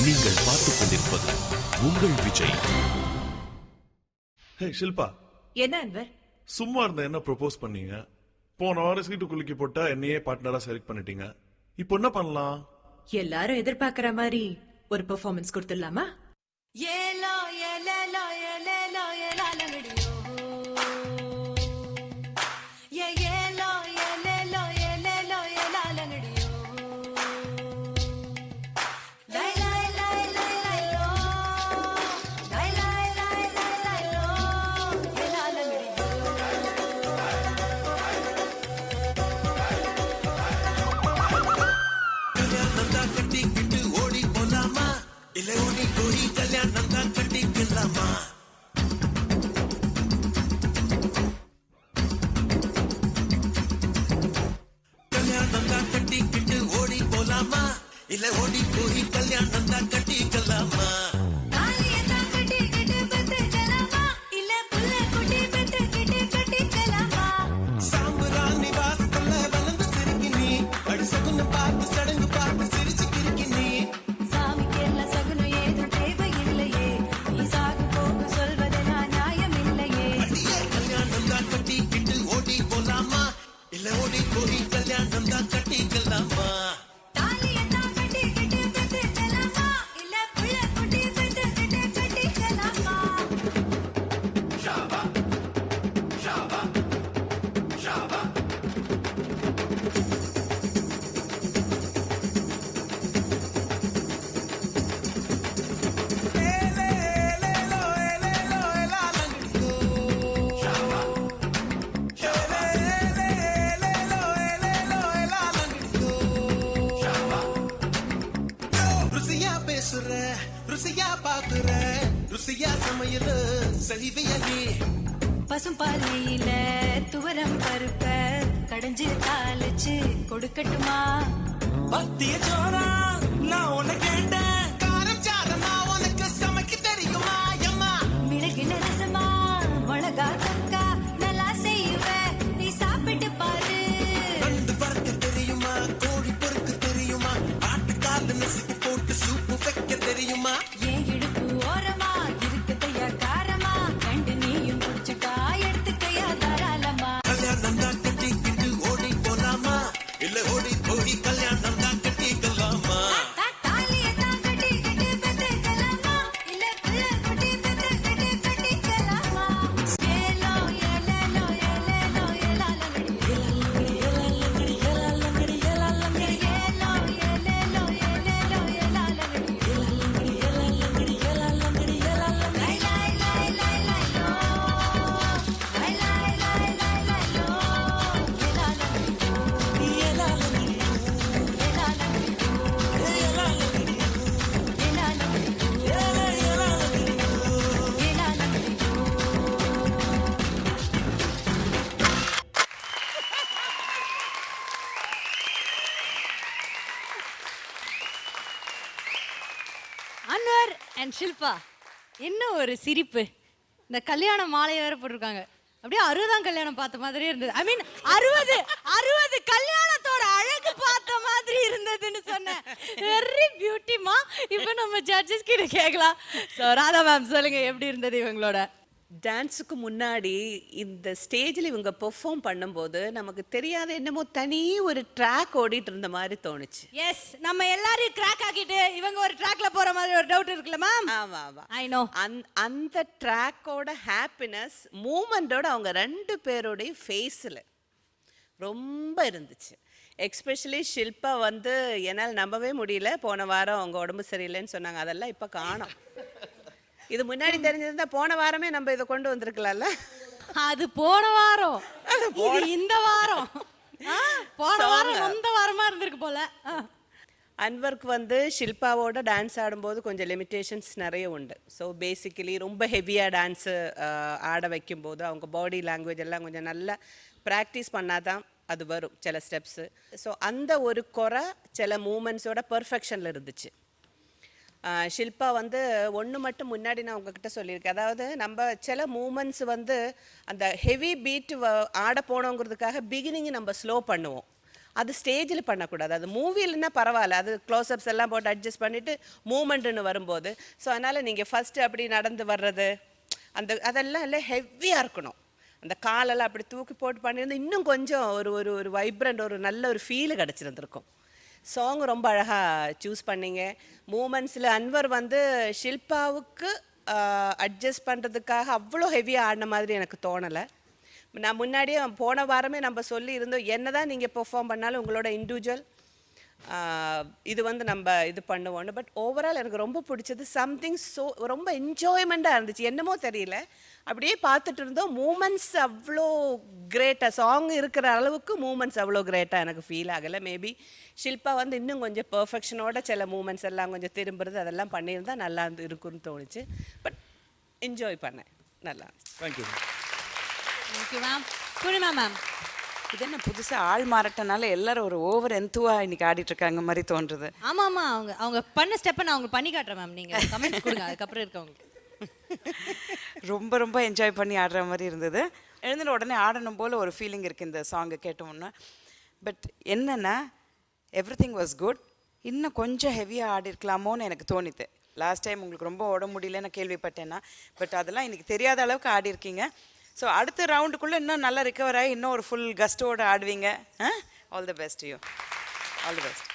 நீங்கள் பார்த்துக் கொண்டிருப்பது உங்கள் விஜய். ஹே ஷில்பா, என்ன அன்வர்? சும்மா இருந்த என்ன ப்ரொபோஸ் பண்ணீங்க? போன வாரம் சீட்டு குலுக்கி போட்டா என்னையே பார்ட்னரா செலக்ட் பண்ணிட்டீங்க. இப்போ என்ன பண்ணலாம்? எல்லாரும் எதிர்பார்க்கிற மாதிரி ஒரு பெர்ஃபார்மன்ஸ் கொடுத்துடலாமா? ஏலோ ஏலேலோ ஏலேலோ ஏலாலங்கடியோ ஏ ஏலோ ஏலேலோ ஏலேலோ ஏலாலங்கடியோ லை லை லை லை லைலோ லை லை லை லை லைலோ ஏலாலங்கடியோ கல்யாணம் தான் கட்டிக்கிட்டு ஓடி போலாமா, இல்லை ஓடி போய் கல்யாணம் தான் கட்டிக்கலாமா? கல்யாணம் தான் கட்டிக்கிட்டு ஓடி போலாமா, இல்லை ஓடி போய் கல்யாணம் தான் கட்டிக்கலாமா? தாலிய தான் கட்டிக்கிட்டு பெத்துக்கலாமா, இல்ல புள்ள குட்டி பெத்துக்கிட்டு கட்டிக்கலாமா? சாம்புராணி வாசல்ல வளர்ந்து சிரிக்கி நீ, அடி சகுன பார்த்து சடங்கு பார்த்து சிரிச்சு கிறுக்கி நீ. சாமிக்கெல்லாம் சகுனம் ஏதும் தேவையில்லையே, நீ சாகு போக்கு சொல்வதெல்லாம் நியாயமில்லையே. அடியே கல்யாணம் தான் கட்டிக்கிட்டு ஓடி போலாமா, இல்லை ஓடி போய் கல்யாணம் தான் கட்டிக்கலாமா? தாலிய தான் கட்டிக்கிட்டு பெத்துக்கலாமா, இல்ல புள்ள குட்டி பெத்துக்கிட்டு கட்டிக்கலாமா? ருசியா பேசுற, ருசியா பாக்குற, ருசியா சமையல் செய்விய நீ. பசும்பால் நெய்யில துவரம் பருப்ப கடைஞ்சு தாளிச்சு கொடுக்கட்டுமா? பத்திய சோறா நான் உன்னை கேட்டேன், காரம் சாரமா உனக்கு சமைக்க தெரியுமா அம்மா? மிளகு நரசமா மிளகா தக்கா நல்லா செய்வ, நீ சாப்பிட்டு பாரு. ரெண்டு பறக்க தெரியுமா, கோழி பொறுக்க தெரியுமா, ஆட்டுக்கால நசுக்கி போட்டு சூப்பு வைக்க தெரியுமா? ஏன் இடுப்பு ஓரமா இருக்குதையா காரமா, கண்டு நீயும் குடிச்சுட்டா எடுத்துக்கையா தாராளமா? கல்யாணம் தான் கட்டிக்கிட்டு ஓடி போலாமா, இல்ல ஓடி போய் கல்யாணம் தான் கட்டிக்கலாமா? தாலிய தான் கட்டிக்கிட்டு பெத்துக்கலாமா, இல்ல புள்ள குட்டி பெத்துக்கிட்டு கட்டிக்கலாமா? ஏலோ ஏலேலோ ஏலேலோ ஏலாலங்கடி ஏலாலங்கடி ஏலாலங்கடி ஏலாலங்கடி ஏலாலங்கடி ஏலோ ஏலேலோ ஏலேலோ ஏலாலங்கடி ஏலாலங்கடி ஏலாலங்கடி ஏலாலங்கடி ஏலாலங்கடி லை லை லை லை லைலோ லை லை லை லை லைலோ ஏலாலங்கடி ஏலாலங்கடி அன்வர் அண்ட் ஷில்பா, என்ன ஒரு சிரிப்பு! இந்த கல்யாண மாலையை வேற போட்டிருக்காங்க. அப்படியே 60ஆம் கல்யாணம் பார்த்த மாதிரியே இருந்தது. ஐ மீன் 60 கல்யாணத்தோட அழகு பார்த்த மாதிரி இருந்ததுன்னு சொன்னேன். வெரி பியூட்டிமா. இப்போ நம்ம ஜட்ஜஸ் கிட்ட கேட்கலாம். ஸோ ராதா மேம் சொல்லுங்க, எப்படி இருந்தது இவங்களோட டான்ஸுக்கு முன்னாடி இந்த ஸ்டேஜில் இவங்க பெர்ஃபார்ம் பண்ணும்போது நமக்கு தெரியாத என்னமோ தனி ஒரு ட்ராக் ஓடிட்டு இருந்த மாதிரி தோணுச்சு. எஸ், நம்ம எல்லாரையும் கிராக் ஆக்கிட்டு இவங்க ஒரு ட்ராக்ல போற மாதிரி ஒரு டவுட் இருக்குல்ல மேம்? ஆமா ஆமா, ஐ நோ. அந்த ட்ராக்கோட ஹாப்பினஸ் மூமெண்டோட அவங்க ரெண்டு பேரோடைய ஃபேஸில் ரொம்ப இருந்துச்சு. எக்ஸ்பெஷலி ஷில்பா வந்து என்னால் நம்பவே முடியல, போன வாரம் அவங்க உடம்பு சரியில்லைன்னு சொன்னாங்க. அதெல்லாம் இப்போ காணோம். இது முன்னாடி தெரிஞ்சிருந்தா போன வாரமே நம்ம இதை கொண்டு வந்திருக்கலாம்ல. அது போன வாரம், இது இந்த வாரம். போன வாரம் இந்த வாரமா இருந்திருக்கு போல. அன்வருக்கு வந்து ஷில்பாவோட டான்ஸ் ஆடும்போது கொஞ்சம் லிமிட்டேஷன்ஸ் நிறைய உண்டு. ஸோ பேசிக்கலி ரொம்ப ஹெவியாக டான்ஸு ஆட வைக்கும்போது அவங்க பாடி லாங்குவேஜ் எல்லாம் கொஞ்சம் நல்லா ப்ராக்டிஸ் பண்ணாதான் அது வரும் சில ஸ்டெப்ஸு. ஸோ அந்த ஒரு குறை சில மூமெண்ட்ஸோட பர்ஃபெக்ஷனில் இருந்துச்சு. ஷில்பா வந்து ஒன்று மட்டும் முன்னாடி நான் உங்ககிட்ட சொல்லியிருக்கேன். அதாவது நம்ம சில மூமெண்ட்ஸ் வந்து அந்த ஹெவி பீட் ஆட போனோங்கிறதுக்காக பிகினிங் நம்ம ஸ்லோ பண்ணுவோம். அது ஸ்டேஜில் பண்ணக்கூடாது. அது மூவிலன்னா பரவாயில்ல, அது க்ளோஸ்அப்ஸ் எல்லாம் போட்டு அட்ஜஸ்ட் பண்ணிவிட்டு மூமெண்ட்டுன்னு வரும்போது, ஸோ அதனால் நீங்கள் ஃபஸ்ட்டு அப்படி நடந்து வர்றது அதெல்லாம் இல்லை, ஹெவியாக இருக்கணும். அந்த காலெல்லாம் அப்படி தூக்கி போட்டு பண்ணியிருந்து இன்னும் கொஞ்சம் ஒரு வைப்ரண்ட், ஒரு நல்ல ஒரு ஃபீல் கிடச்சிருந்துருக்கும். சாங் ரொம்ப அழகாக சூஸ் பண்ணீங்க. மூமெண்ட்ஸில் அன்வர் வந்து ஷில்பாவுக்கு அட்ஜஸ்ட் பண்ணுறதுக்காக அவ்வளோ ஹெவியாக ஆடின மாதிரி எனக்கு தோணலை. நான் முன்னாடியே போன வாரமே நம்ம சொல்லி இருந்தோம், என்ன தான் நீங்கள் பெர்ஃபார்ம் பண்ணாலும் உங்களோட இண்டிவிஜுவல் இது வந்து நம்ம இது பண்ணுவோன்னு. பட் ஓவரால் எனக்கு ரொம்ப பிடிச்சது சம்திங் ரொம்ப என்ஜாய்மெண்ட்டாக இருந்துச்சு. என்னமோ தெரியல, அப்படியே பார்த்துட்டு இருந்தோம். மூமெண்ட்ஸ் அவ்வளோ கிரேட்டாக, சாங் இருக்கிற அளவுக்கு மூமெண்ட்ஸ் அவ்வளோ கிரேட்டாக எனக்கு ஃபீல் ஆகலை. மேபி ஷில்பா வந்து இன்னும் கொஞ்சம் பெர்ஃபெக்ஷனோட சில மூமெண்ட்ஸ் எல்லாம் கொஞ்சம் திரும்புறது அதெல்லாம் பண்ணியிருந்தா நல்லா இருக்குன்னு தோணுச்சு. பட் என்ஜாய் பண்ணேன், நல்லா இருந்துச்சு. Thank you. Thank you ma'am. Purnima ma'am, இது என்ன புதுசாக ஆள் மாறட்டனால எல்லாரும் ஒரு ஓவர் எந்துவா இன்னைக்கு ஆடிட்டு இருக்காங்க மாதிரி தோன்றுது. ஆமா ஆமா, அவங்க பண்ண ஸ்டெப்பை நான் உங்களுக்கு பண்ணி காட்டுறேன் மேம். நீங்க கமெண்ட்ஸ் கொடுங்க, அதுக்கப்புறம் இருக்கவங்களுக்கு. ரொம்ப ரொம்ப என்ஜாய் பண்ணி ஆடுற மாதிரி இருந்தது. எழுந்துன உடனே ஆடணும் போல் ஒரு ஃபீலிங் இருக்குது இந்த சாங்கை கேட்டோம்னா. பட் என்னென்னா எவ்ரி திங் வாஸ் குட். இன்னும் கொஞ்சம் ஹெவியாக ஆடிருக்கலாமோன்னு எனக்கு தோணிது. லாஸ்ட் டைம் உங்களுக்கு ரொம்ப உடம்பு முடியலன்னு கேள்விப்பட்டேன்னா, பட் அதெல்லாம் எனக்கு தெரியாத அளவுக்கு ஆடிருக்கீங்க. ஸோ அடுத்த ரவுண்டுக்குள்ளே இன்னும் நல்லா ரிகவர் ஆகி இன்னும் ஒரு ஃபுல் கஸ்டோடு ஆடுவீங்க. All the best you, all the best.